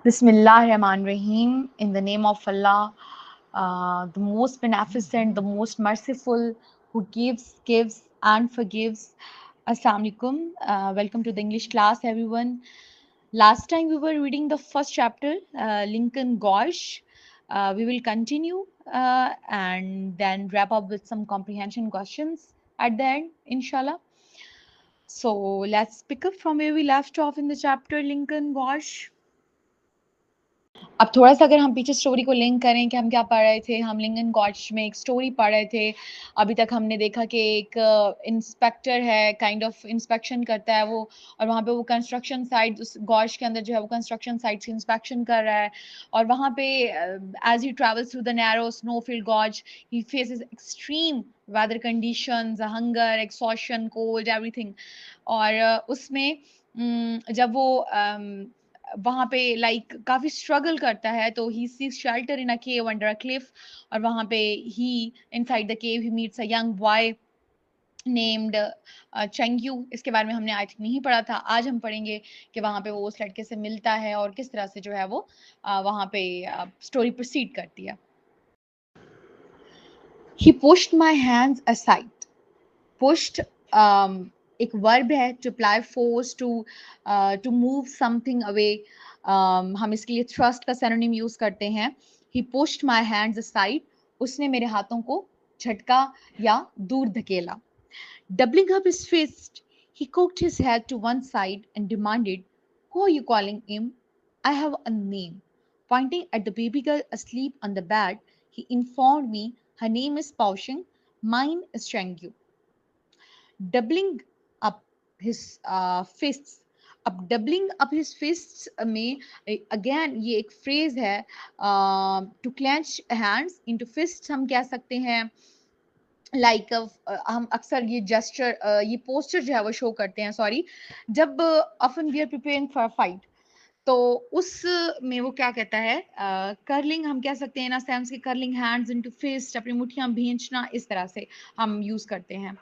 Bismillahirrahmanirrahim. In the name of Allah, the most beneficent, the most merciful, who gives, and forgives. Assalamu alaikum. Welcome to the English class, everyone. Last time we were reading the first chapter, Lincoln Gosh. We will continue and then wrap up with some comprehension questions at the end, inshallah. So let's pick up from where we left off in the chapter Lincoln Gosh. अब थोड़ा सा अगर हम पीछे story को link करें कि हम क्या पढ़ रहे थे, हम लिंकन गॉश में एक स्टोरी पढ़ रहे थे। अभी तक हमने देखा कि एक इंस्पेक्टर है, काइंड ऑफ इंस्पेक्शन करता है वो, और वहाँ पे वो कंस्ट्रक्शन साइट उस गॉश के अंदर जो है वो कंस्ट्रक्शन साइट्स की इंस्पेक्शन कर रहा है। और वहाँ पे as he travels through the narrow snowfield gorge, he faces extreme weather conditions, hunger, exhaustion, cold, everything. और उसमें जब वो वहाँ पे काफी स्ट्रगल करता है, तो ही सीज shelter in a cave under a cliff. और वहाँ पे he inside the cave he meets a young boy named Chengyu. इसके बारे में हमने आज तक नहीं पढ़ा था। आज हम पढ़ेंगे कि वहाँ पे वो उस लड़के से मिलता है और किस तरह से जो है वो वहाँ पे स्टोरी प्रोसीड करती है। He pushed my hands aside. Pushed एक वर्ब है, to apply force, to move something away. हम इसके लिए thrust का synonym यूज करते हैं। He pushed my hands aside. उसने मेरे हाथों को झटका या दूर धकेला। Doubling up his fist, he cocked his head to one side and demanded, "Who are you calling him? I have a name." Pointing at the baby girl asleep on the bed, he informed me her name is Paushing, mine is Chengyu. Doubling up his fists. अब doubling up his fists में again ये एक phrase है, to clench hands into fists हम कह सकते हैं। हम अक्सर ये जेस्चर, ये पोस्टर जो है वो शो करते हैं, सॉरी, जब often we are preparing for a fight, तो उस में वो क्या कहता है, कर्लिंग हम कह सकते हैं ना सेंस की, कर्लिंग हैंड्स इनटू फिस्ट, अपनी मुट्ठियां भींचना, इस तरह से हम यूज करते हैं।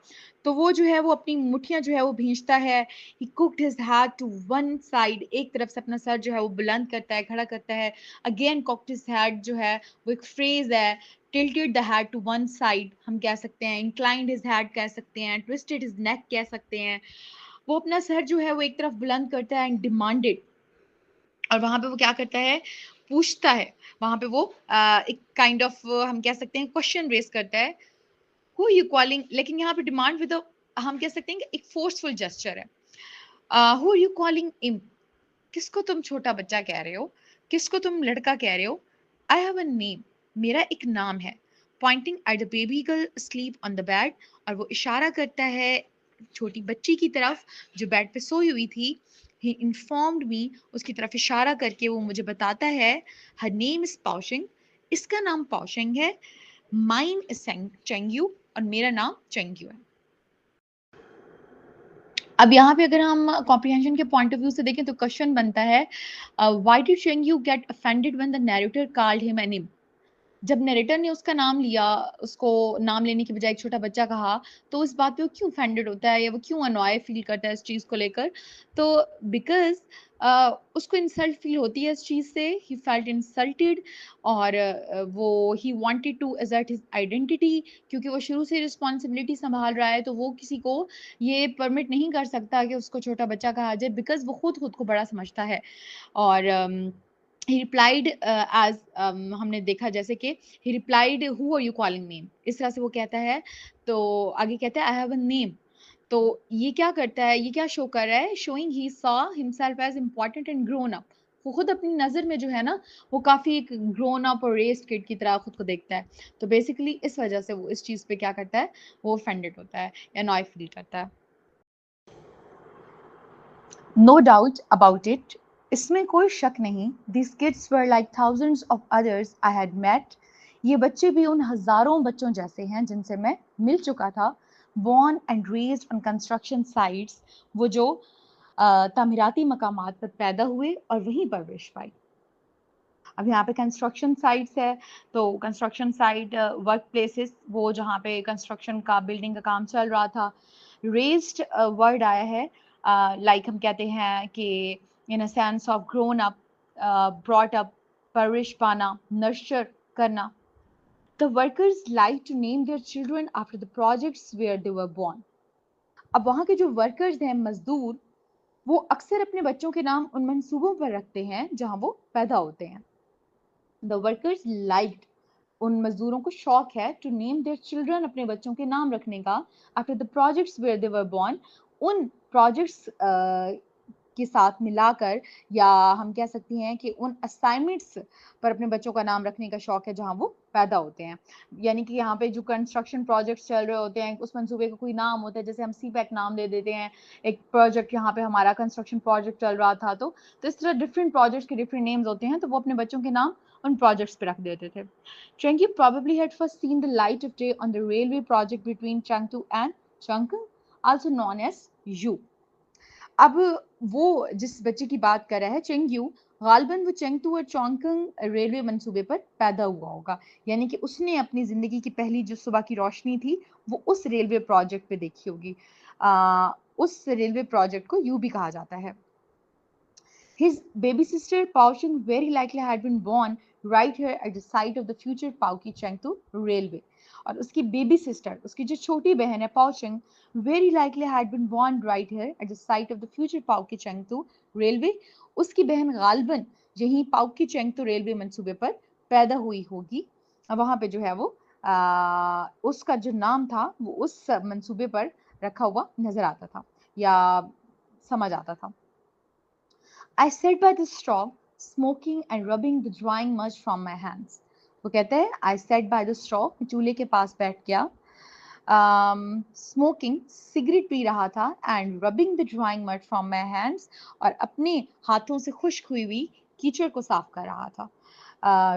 तो वो जो है वो अपनी मुट्ठियां जो है वो भींचता है। He cocked his head to one side, एक तरफ से अपना सर जो है वो बुलंद करता है, खड़ा करता है। अगेन कुक्ड हिज हेड जो है वो एक फ्रेज है। Tilted the head to one side हम कह सकते हैं, इंक्लाइंड हिज हेड कह सकते हैं, ट्विस्टेड हिज नेक कह सकते हैं। वो अपना सर जो है वो एक तरफ बुलंद करता है एंड डिमांडेड, और वहां पे वो क्या करता है, पूछता है। वहां पे वो एक काइंड ऑफ हम कह सकते हैं क्वेश्चन रेस करता है, हु यू कॉलिंग, लेकिन यहाँ पे डिमांड विद हम कह सकते हैं कि एक फोर्सफुल जेस्चर है। हु यू कॉलिंग इम, किसको तुम छोटा बच्चा कह रहे हो, किसको तुम लड़का कह रहे हो। आई हैव अ नेम, मेरा एक नाम है। Poynting at the baby girl sleep on the bed, और वो इशारा करता है छोटी बच्ची की तरफ जो बेड पे सोई हुई थी। ही इन्फॉर्म्ड मी, उसकी तरफ इशारा करके वो मुझे बताता है, हर नेम इज पाओशिंग, इसका नाम पाओशिंग है। माइन इज चेंग्यू, और मेरा नाम चेंग्यू है। अब यहाँ पे अगर हम कॉम्प्रिहेंशन के पॉइंट ऑफ व्यू से देखें तो क्वेश्चन बनता है, why did Chengyu get offended when the narrator called him an M. जब नरेटर ने उसका नाम लिया, उसको नाम लेने की बजाय एक छोटा बच्चा कहा, तो उस बात पे वो क्यों ऑफेंडेड होता है या वो क्यों अनॉय फील करता है इस चीज को लेकर। तो बिकॉज उसको इंसल्ट फील होती है इस चीज से, ही फेल्ट इंसल्टेड। और वो ही wanted to assert his identity, क्योंकि वो शुरू से रिस्पॉन्सिबिलिटी संभाल रहा है, तो वो किसी को ये परमिट नहीं कर सकता कि उसको छोटा बच्चा कहा जाए, बिकॉज वो खुद खुद को बड़ा समझता है। और he replied as हमने देखा जैसे कि he replied who are you calling me, इस तरह से वो कहता है। तो आगे कहता है I have a name। तो ये क्या करता है, ये क्या शो कर रहा है, showing he saw himself as important and grown up। वो खुद अपनी नजर में जो है ना वो काफी एक ग्रोन अप और रेस्ड किड की तरह खुद को देखता है। तो बेसिकली इस वजह से वो इस चीज पे क्या करता है, वो ऑफेंडेड होता है या नॉय फील करता है। No doubt about it, इसमें कोई शक नहीं। These kids were like thousands of others I had met। ये बच्चे भी उन हजारों बच्चों जैसे हैं जिनसे मैं मिल चुका था। Born and raised on construction sites, वो जो तामीराती मकामात पर पैदा हुए और वहीं परवरिश पाई। अब यहाँ पे कंस्ट्रक्शन साइट्स है, तो कंस्ट्रक्शन साइट वर्क प्लेसेस, वो जहाँ पे कंस्ट्रक्शन का बिल्डिंग का काम चल रहा था। रेज्ड वर्ड आया है, लाइक हम कहते हैं कि in a sense of grown up, brought up, परवरिश पाना, nurture करना. The workers like to name their children after the projects where they were born. अब वहाँ के जो वर्कर्स हैं, मजदूर, वो अक्सर अपने बच्चों के नाम उन मंसूबों पर रखते हैं जहां वो पैदा होते हैं. द वर्कर्स लाइक्ड, उन मजदूरों को शौक है, टू नेम देयर चिल्ड्रन, अपने बच्चों के नाम रखने का, after the projects where they were born, उन प्रोजेक्ट्स के साथ मिलाकर, या हम कह सकती हैं कि उन असाइनमेंट्स पर अपने बच्चों का नाम रखने का शौक है जहां वो पैदा होते हैं. यानी कि यहाँ पे जो कंस्ट्रक्शन प्रोजेक्ट्स चल रहे होते हैं, उस मंसूबे का कोई नाम होता है, जैसे हम सीपैक नाम दे देते हैं. एक प्रोजेक्ट यहाँ पे हमारा कंस्ट्रक्शन प्रोजेक्ट चल रहा था, तो इस तरह डिफरेंट प्रोजेक्ट्स के डिफरेंट नेम्स होते हैं, तो वो अपने बच्चों के नाम उन प्रोजेक्ट्स पे रख देते थे. Chengdu probably had first seen the light of day on the railway project between Chengdu and Changchun, also known as Yu. अब वो जिस बच्चे की बात कर रहा है, चेंगयू, गालबन वो चेंगतू और चोंगकिंग रेलवे मंसूबे पर पैदा हुआ होगा. यानी कि उसने अपनी जिंदगी की पहली जो सुबह की रोशनी थी, वो उस रेलवे प्रोजेक्ट पे देखी होगी. उस रेलवे प्रोजेक्ट को यू भी कहा जाता है. His baby sister Pao Cheng very likely had been born right here at the site of the future Paoki Chengtu railway. और उसकी बेबी सिस्टर, उसकी जो छोटी बहन है Pao Cheng, very likely had been born right here at the site of the future Paoki Chengtu railway. उसकी बहन गालबन यही पाओकी चेंगतू रेलवे मंसूबे पर पैदा हुई होगी. वहां पे जो है वो उसका जो नाम था वो उस मंसूबे पर रखा हुआ नजर आता था या समझ आता था. I sat by the straw, smoking and rubbing the drying mud from my hands. वो कहते हैं I sat by the straw, चूल्हे के पास बैठ गया, smoking, सिगरेट पी रहा था, and rubbing the drying mud from my hands, और अपने हाथों से खुश्क हुई कीचड़ को साफ कर रहा था.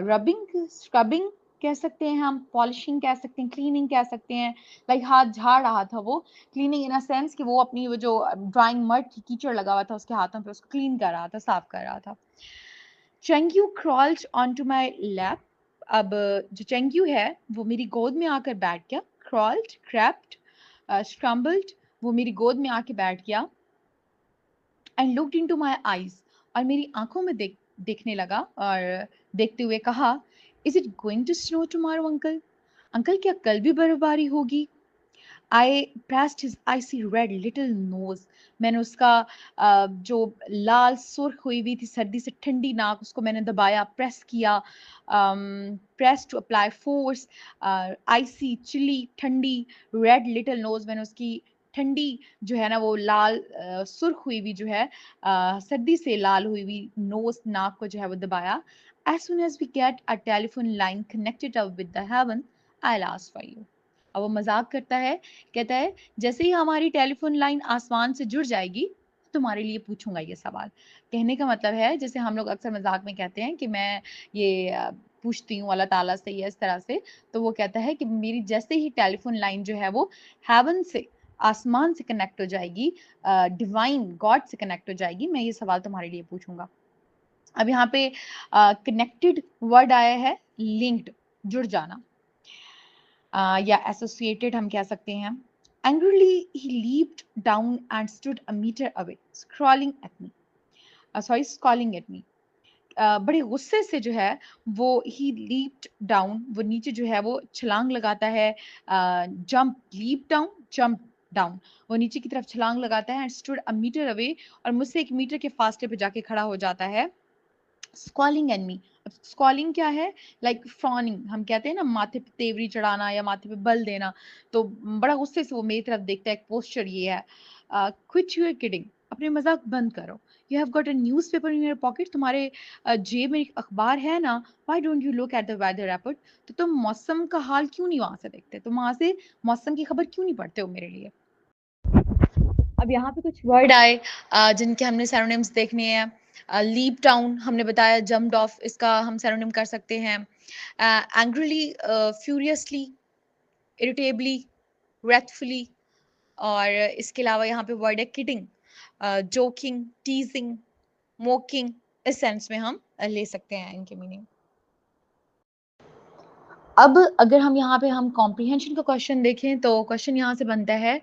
rubbing, scrubbing कह सकते हैं हम, पॉलिशिंग कह सकते हैं, क्लीनिंग कह सकते हैं. लाइक हाथ झाड़ रहा था वो, क्लीनिंग इन अ सेंस कि वो अपनी वो जो ड्राइंग मड की कीचड़ लगा हुआ था उसके हाथों पे, उसको क्लीन कर रहा था, साफ कर रहा था. चेंगयू crawled onto my lap. अब जो चेंगयू है वो मेरी गोद में आकर बैठ गया. crawled, crept, scrambled, वो मेरी गोद में आके बैठ गया. and looked into my eyes, और मेरी आंखों में देखने लगा और देखते हुए कहा, Is it going to snow tomorrow, uncle? Uncle क्या कल भी बर्फबारी होगी? I pressed his icy red little nose. मैंने उसका जो लाल सुर्ख हुई हुई थी सर्दी से ठंडी नाक, उसको मैंने दबाया, प्रेस किया. Press to apply force. Icy, chilly, ठंडी, रेड लिटिल नोज, मैंने उसकी ठंडी जो है ना वो लाल सुर्ख हुई हुई जो है सर्दी से लाल हुई हुई नोज, नाक को जो है वो दबाया. As soon as we get a telephone line connected up with the heaven, I'll ask for you. अब वो मजाक करता है, कहता है जैसे ही हमारी टेलीफोन लाइन आसमान से जुड़ जाएगी, तुम्हारे लिए पूछूंगा ये सवाल. कहने का मतलब है, जैसे हम लोग अक्सर मजाक में कहते हैं कि मैं ये पूछती हूँ अल्लाह ताला से या इस तरह से, तो वो कहता है कि मेरी जैसे ही टेलीफोन लाइन जो है वो हेवन से, आसमान से कनेक्ट हो जाएगी, डिवाइन गॉड से कनेक्ट हो जाएगी, मैं ये सवाल तुम्हारे लिए पूछूंगा. अब यहाँ पे कनेक्टेड वर्ड आया है, लिंक्ड, जुड़ जाना, या एसोसिएटेड हम कह सकते हैं. Angrily he leaped down and stood a meter away, scowling at me. बड़े गुस्से से जो है वो he leaped down, वो नीचे जो है वो छलांग लगाता है. Jump, leap down, jump down, वो नीचे की तरफ छलांग लगाता है. and stood a meter away, और मुझसे 1 मीटर के फासले पे जाके खड़ा हो जाता है. Scrolling at me. स्कॉलिंग क्या है? लाइक फ्रॉनिंग, हम कहते हैं ना माथे पे तेवरी चढ़ाना या माथे पे बल देना, तो बड़ा गुस्से से वो मेरी तरफ देखता है. एक पोस्चर ये है. क्विट यूर किडिंग, अपने मजाक बंद करो. You have got a newspaper in your pocket, तुम्हारे जेब में एक अखबार है ना. Why don't you look at the weather report, तो तुम मौसम का हाल क्यों नहीं वहां से देखते, तुम वहां से मौसम की खबर क्यों नहीं पढ़ते हो मेरे लिए. अब यहाँ पे कुछ वर्ड आए जिनके हमने सिनोनिम्स देखने हैं. लीप डाउन हमने बताया, जम्प्ड ऑफ, इसका हम सिनोनिम कर सकते हैं. एंग्रीली, फ्यूरियसली, इरिटेबली, wrathfully, और इसके अलावा यहाँ पे वर्ड है किडिंग, जोकिंग, टीजिंग, मोकिंग, इस सेंस में हम ले सकते हैं इनके मीनिंग. अब अगर हम यहाँ पे हम कॉम्प्रिहेंशन का क्वेश्चन देखें तो क्वेश्चन यहाँ से बनता है,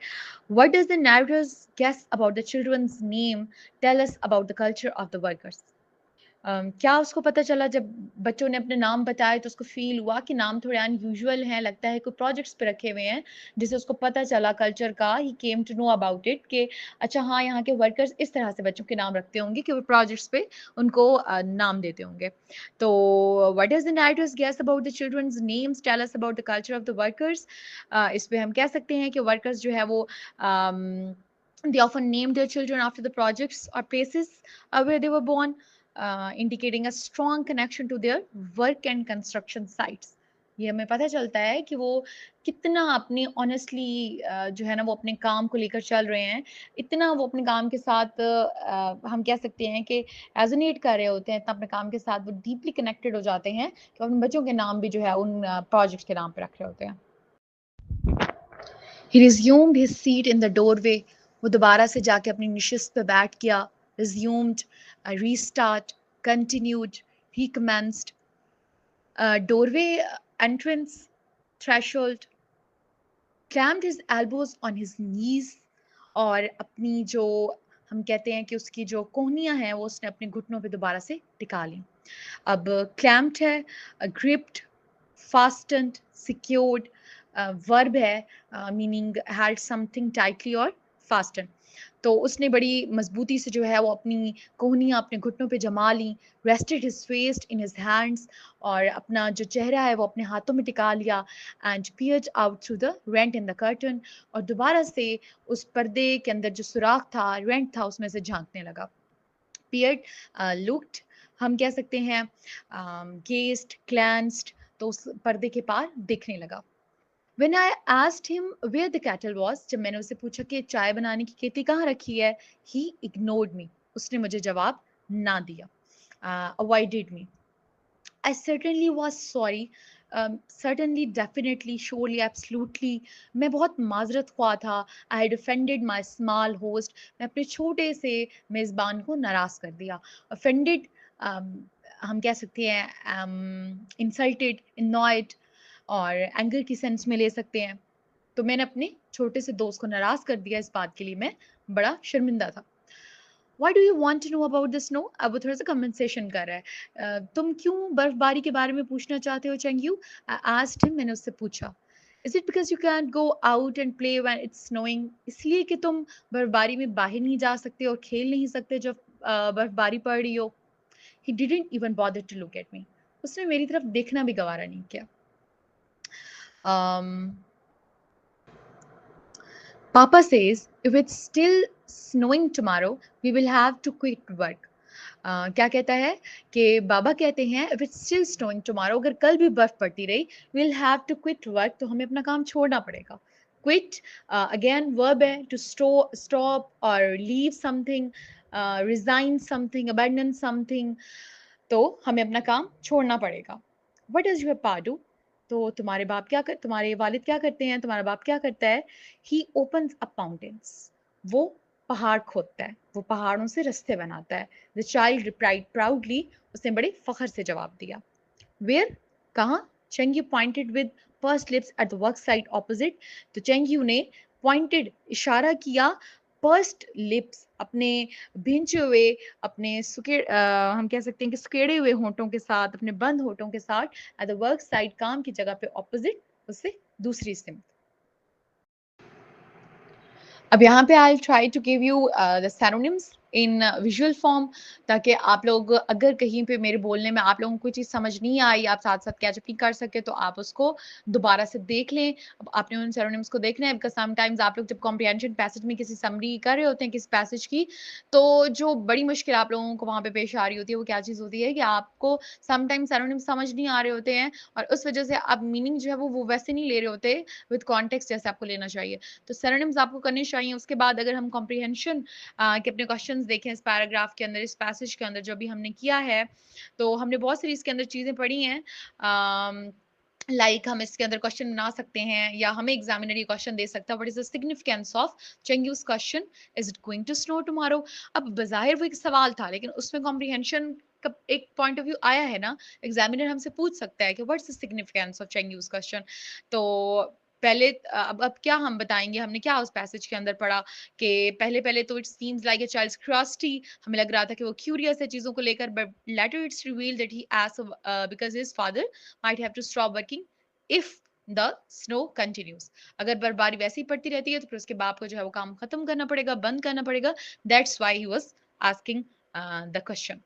what does the narrator's guess about the children's name tell us about the culture of the workers. क्या उसको पता चला जब बच्चों ने अपने नाम बताए तो उसको फ़ील हुआ कि नाम थोड़े अनयूजुअल हैं, लगता है कोई प्रोजेक्ट्स पे रखे हुए हैं, जिससे उसको पता चला कल्चर का, he came to know about it कि अच्छा हाँ, यहाँ के वर्कर्स इस तरह से बच्चों के नाम रखते होंगे कि वो प्रोजेक्ट्स पे उनको नाम देते होंगे। तो what does the narrator's guess about the children's names tell us about the culture of the workers? इस पे हम कह सकते हैं कि वर्कर्स जो है वो they often named their children after the projects or places where they were born, indicating a strong connection to their work and construction sites. ये हमें पता चलता है कि वो कितना अपनी ऑनेस्टली जो है ना वो अपने काम को लेकर चल रहे हैं, इतना वो अपने काम के साथ हम कह सकते हैं कि एजोनेट कर रहे होते हैं, इतना अपने काम के साथ वो डीपली कनेक्टेड हो जाते हैं कि अपने बच्चों के नाम भी जो है उन प्रोजेक्ट्स के नाम पे रख रहे होते हैं। He resumed his seat in the doorway. वो दोबारा से जाके अपनी नशिस्त पे बैठ गया. Resumed, restart, continued, recommenced. Doorway, entrance, threshold. Clammed his elbows on his knees. और अपनी जो हम कहते हैं कि उसकी जो कोहनियाँ हैं वो उसने अपने घुटनों पे दोबारा से टिका ली. अब clamped है, gripped, fastened, secured, वर्ब है मीनिंग हैड समथिंग टाइटली और फास्टन. तो उसने बड़ी मजबूती से जो है वो अपनी कोहनियाँ अपने घुटनों पे जमा ली. Rested his face in his hands और अपना जो चेहरा है वो अपने हाथों में टिका लिया. And peered out through the rent in the curtain और दोबारा से उस पर्दे के अंदर जो सुराख था, रेंट था, उसमें से झांकने लगा. पियर्ड, लुक्ड, हम कह सकते हैं गेस्ड, ग्लैंस्ड, तो उस पर्दे के पार देखने लगा. When I asked him where the kettle was, जब मैंने उससे पूछा कि चाय बनाने की केतली कहाँ रखी है, he ignored me. उसने मुझे जवाब ना दिया. Avoided me. I certainly was sorry. Certainly, definitely, surely, absolutely. मैं बहुत माजरत ख्वाह था. I had offended my small host. मैं अपने छोटे से मेज़बान को नाराज़ कर दिया. Offended, हम कह सकते हैं insulted, annoyed और एंगर की सेंस में ले सकते हैं. तो मैंने अपने छोटे से दोस्त को नाराज़ कर दिया. इस बात के लिए मैं बड़ा शर्मिंदा था. Why do you want to know about the snow? अब वो थोड़ा सा कंपनसेशन कर रहा है. तुम क्यों बर्फबारी के बारे में पूछना चाहते हो चंग्यू? I asked him, मैंने उससे पूछा. Is it because you can't go out and play when it's snowing? इसलिए कि तुम बर्फबारी में बाहर नहीं जा सकते और खेल नहीं सकते जब बर्फबारी पड़ रही हो. He didn't even bother to look at me. उसने मेरी तरफ देखना भी गवारा नहीं किया. Papa says if it's still snowing tomorrow, we will have to quit work. क्या कहता है कि बाबा कहते हैं if it's still snowing tomorrow, अगर कल भी बर्फ पड़ती रही, we'll have to quit work, तो हमें अपना काम छोड़ना पड़ेगा. Quit, again verb है to stop or leave something, resign something, abandon something. तो हमें अपना काम छोड़ना पड़ेगा. What does your pa do? तो तुम्हारे वालिद क्या करते हैं, तुम्हारा बाप क्या करता है? He opens up mountains. वो पहाड़ खोदता है, वो पहाड़ों से रास्ते बनाता है. The child replied proudly. उसने बड़े फख्र से जवाब दिया. Where? कहाँ? Chengyu pointed with pursed lips at the work site opposite. तो चेंगयू ने pointed इशारा किया pursed lips अपने भिंचे हुए अपने हम कह सकते हैं कि सुकेड़े हुए होंठों के साथ, अपने बंद होंठों के साथ at the work site काम की जगह पे opposite उससे दूसरी सिमत. अब यहाँ पे I try to give you the synonyms in visual form ताकि आप लोग अगर कहीं पे मेरे बोलने में आप लोगों को कोई चीज़ समझ नहीं आई, आप साथ-साथ कैच अप नहीं कर सके तो आप उसको दोबारा से देख लें. अब आपने उन synonyms को देखना है बिकॉज़ समटाइम्स आप लोग जब कॉम्प्रिहेंशन पैसेज में किसी समरी कर रहे होते हैं किसी पैसेज की, तो जो बड़ी मुश्किल आप लोगों को वहाँ पे पेश आ रही होती है वो क्या चीज़ होती है कि आपको समटाइम्स synonyms समझ नहीं आ रहे होते हैं और उस वजह से आप मीनिंग जो है वो वैसे नहीं ले रहे होते विद कॉन्टेक्स्ट जैसे आपको लेना चाहिए. तो synonyms आपको करने चाहिए. उसके बाद अगर हम कॉम्प्रिहेंशन के अपने क्वेश्चंस देखें इस पैराग्राफ के अंदर, इस पैसेज के अंदर जो भी हमने किया है, तो हमने बहुत सारी इसके अंदर चीज़ें पढ़ी हैं. लाइक हम इसके अंदर क्वेश्चन बना सकते हैं या हमें एग्जामिनर ये क्वेश्चन दे सकता है what is the significance of Chengyu's question, is it going to snow tomorrow. अब बज़ाहिर वो एक सवाल था लेकिन उसमें कॉम्प्रिहेंशन का एक पॉइंट ऑफ व्यू आया है ना, एग्जामिनर हमसे पूछ सकता है कि what's the significance of Chengyu's question. तो पहले अब क्या हम बताएँगे, हमने क्या उस पैसेज के अंदर पढ़ा कि पहले-पहले तो it seems like a child's curiosity, हमें लग रहा था कि वो क्यूरियस है चीज़ों को लेकर, but later it's revealed that he asked because his father might have to stop working if the snow continues. अगर बर्फबारी वैसे ही पड़ती रहती है तो फिर उसके बाप को जो है वो काम खत्म करना पड़ेगा, बंद करना पड़ेगा। That's why he was asking the question.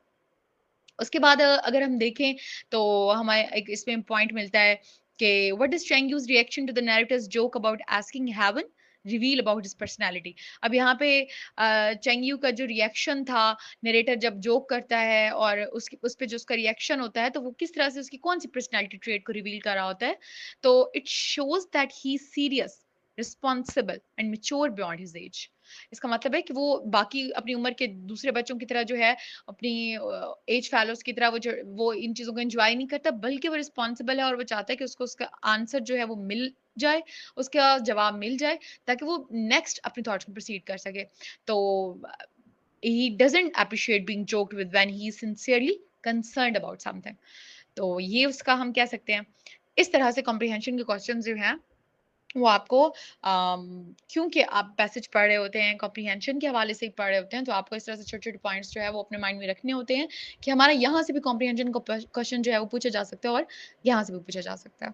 उसके बाद अगर हम देखें तो हमें एक इसमें पॉइंट मिलता है कि what is Chengyu's reaction to the narrator's joke about asking heaven reveal about his personality. अब यहाँ पे चेंगयू का जो रिएक्शन था, नरेटर जब जोक करता है और उसकी उस पे जो उसका रिएक्शन होता है तो वो किस तरह से उसकी कौन सी पर्सनालिटी ट्रेट को रिवील कर रहा होता है, तो it shows that he serious, responsible and mature beyond his age. इसका मतलब है कि वो बाकी अपनी उम्र के दूसरे बच्चों की तरह जो है अपनी एज फेलोज़ की तरह वो इन चीज़ों को एन्जॉय नहीं करता, बल्कि वो रिस्पॉन्सिबल है और वो चाहता है कि उसको उसका आंसर जो है वो मिल जाए, उसका जवाब मिल जाए, ताकि वो नेक्स्ट अपने थॉट्स को प्रोसीड कर सके। तो he doesn't appreciate being joked with when he is sincerely concerned about something. तो ये उसका हम कह सकते हैं। इस तरह से कॉम्प्रिहेंशन के क्वेश्चंस जो हैं वो आपको क्योंकि आप पैसेज पढ़ रहे होते हैं, कॉम्प्रिहेंशन के हवाले से ही पढ़ रहे होते हैं, तो आपको इस तरह से छोटे-छोटे पॉइंट्स जो है वो अपने माइंड में रखने होते हैं कि हमारा यहाँ से भी कॉम्प्रिहेंशन का क्वेश्चन जो है वो पूछा जा सकता है और यहाँ से भी पूछा जा सकता है।